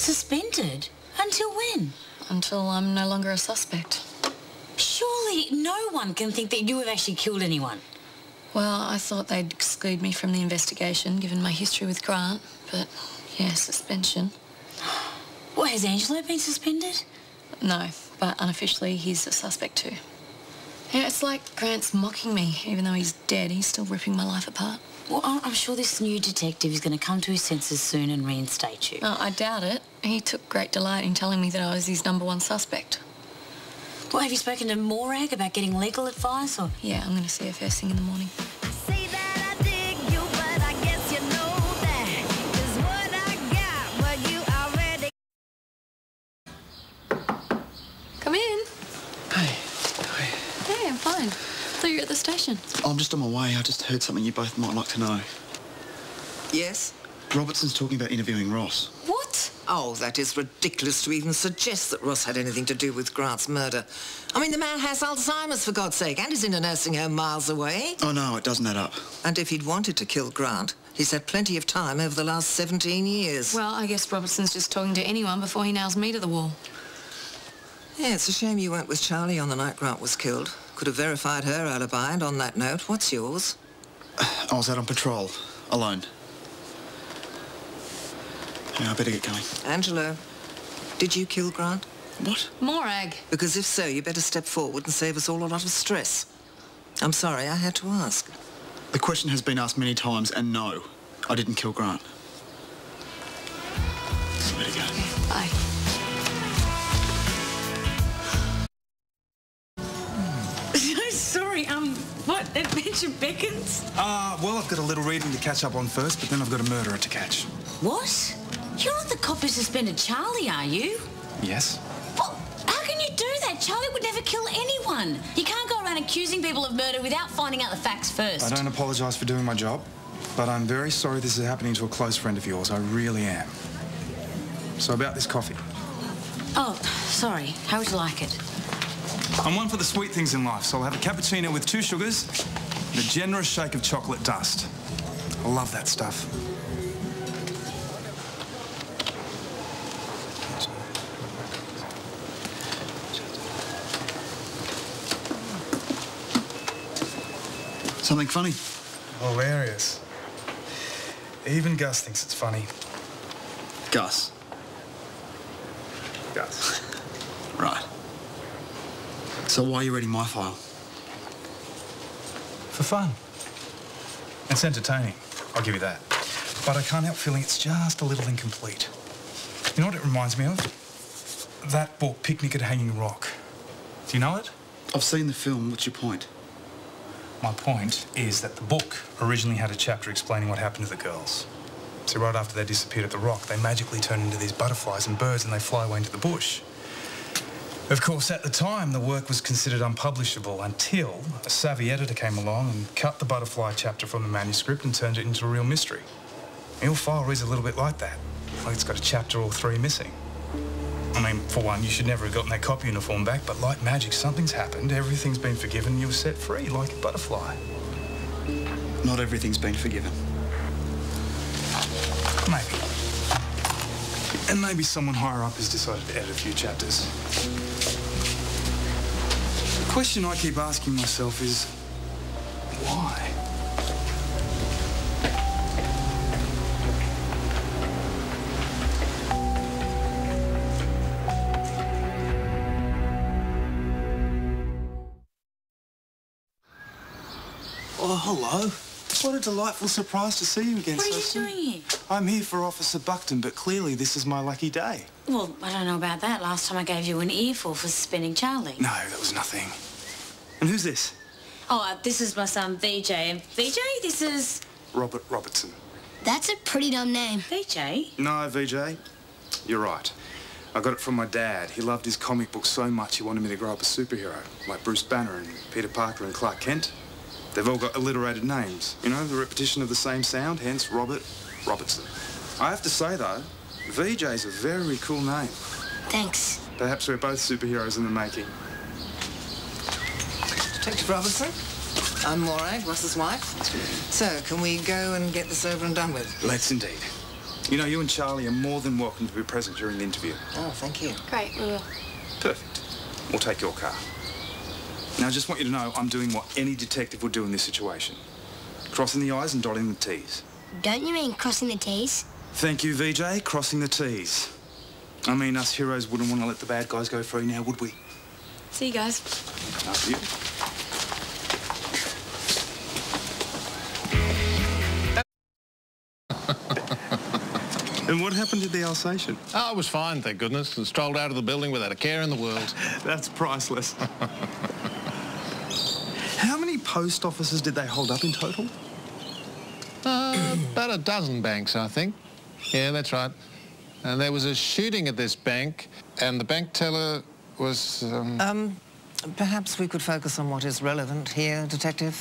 Suspended? Until when? Until I'm no longer a suspect. Surely no one can think that you have actually killed anyone. Well, I thought they'd exclude me from the investigation, given my history with Grant, but, yeah, suspension. What, has Angelo been suspended? No, but unofficially he's a suspect too. Yeah, it's like Grant's mocking me. Even though he's dead, he's still ripping my life apart. Well, I'm sure this new detective is going to come to his senses soon and reinstate you. Oh, I doubt it. He took great delight in telling me that I was his #1 suspect. Well, have you spoken to Morag about getting legal advice, or...? Yeah, I'm going to see her first thing in the morning. Come in. Hey. Hi. Hey, I'm fine. Thought you were at the station. I'm just on my way. I just heard something you both might like to know. Yes? Robertson's talking about interviewing Ross. What? Oh, that is ridiculous to even suggest that Ross had anything to do with Grant's murder. I mean, the man has Alzheimer's, for God's sake, and is in a nursing home miles away. Oh, no, it doesn't add up. And if he'd wanted to kill Grant, he's had plenty of time over the last 17 years. Well, I guess Robertson's just talking to anyone before he nails me to the wall. Yeah, it's a shame you weren't with Charlie on the night Grant was killed. Could have verified her alibi, and on that note, what's yours? I was out on patrol, alone. Yeah, I better get going. Angelo, did you kill Grant? What? Morag. Because if so, you better step forward and save us all a lot of stress. I'm sorry, I had to ask. The question has been asked many times, and no, I didn't kill Grant. I better go. Bye. Sorry, what adventure beckons? Well, I've got a little reading to catch up on first, but then I've got a murderer to catch. What? You're not the cop who suspended Charlie, are you? Yes? Well, how can you do that? Charlie would never kill anyone. You can't go around accusing people of murder without finding out the facts first. I don't apologise for doing my job, but I'm very sorry this is happening to a close friend of yours. I really am. So about this coffee. Oh, sorry. How would you like it? I'm one for the sweet things in life, so I'll have a cappuccino with 2 sugars and a generous shake of chocolate dust. I love that stuff. Something funny? Hilarious. Even Gus thinks it's funny. Gus. Gus. Right. So why are you reading my file? For fun. It's entertaining, I'll give you that. But I can't help feeling it's just a little incomplete. You know what it reminds me of? That book, Picnic at Hanging Rock. Do you know it? I've seen the film. What's your point? My point is that the book originally had a chapter explaining what happened to the girls. So right after they disappeared at the rock, they magically turn into these butterflies and birds and they fly away into the bush. Of course, at the time, the work was considered unpublishable until a savvy editor came along and cut the butterfly chapter from the manuscript and turned it into a real mystery. Your file reads a little bit like that. Like it's got a chapter or 3 missing. I mean, for one, you should never have gotten that cop uniform back, but like magic, something's happened, everything's been forgiven, and you were set free like a butterfly. Not everything's been forgiven. Maybe. And maybe someone higher up has decided to edit a few chapters. The question I keep asking myself is, why? Oh, hello. What a delightful surprise to see you again, What are you Susan. doing here? I'm here for Officer Buckton, but clearly this is my lucky day. Well, I don't know about that. Last time I gave you an earful for suspending Charlie. No, that was nothing. And who's this? Oh, this is my son, VJ. And VJ, this is... Robert Robertson. That's a pretty dumb name. VJ? No, VJ. You're right. I got it from my dad. He loved his comic books so much he wanted me to grow up a superhero, like Bruce Banner and Peter Parker and Clark Kent. They've all got alliterated names. You know, the repetition of the same sound, hence Robert Robertson. I have to say, though, VJ's a very cool name. Thanks. Perhaps we're both superheroes in the making. Detective Robertson? I'm Morag, Ross's wife. So, can we go and get this over and done with? Let's indeed. You know, you and Charlie are more than welcome to be present during the interview. Oh, thank you. Great, we will. Perfect. We'll take your car. Now, I just want you to know I'm doing what any detective would do in this situation. Crossing the I's and dotting the T's. Don't you mean crossing the T's? Thank you, VJ. Crossing the T's. I mean, us heroes wouldn't want to let the bad guys go free now, would we? See you guys. After you. And what happened to the Alsatian? Oh, it was fine, thank goodness. And strolled out of the building without a care in the world. That's priceless. How many post offices did they hold up in total? About a dozen banks, I think. Yeah, that's right. And there was a shooting at this bank, and the bank teller was... Perhaps we could focus on what is relevant here, Detective.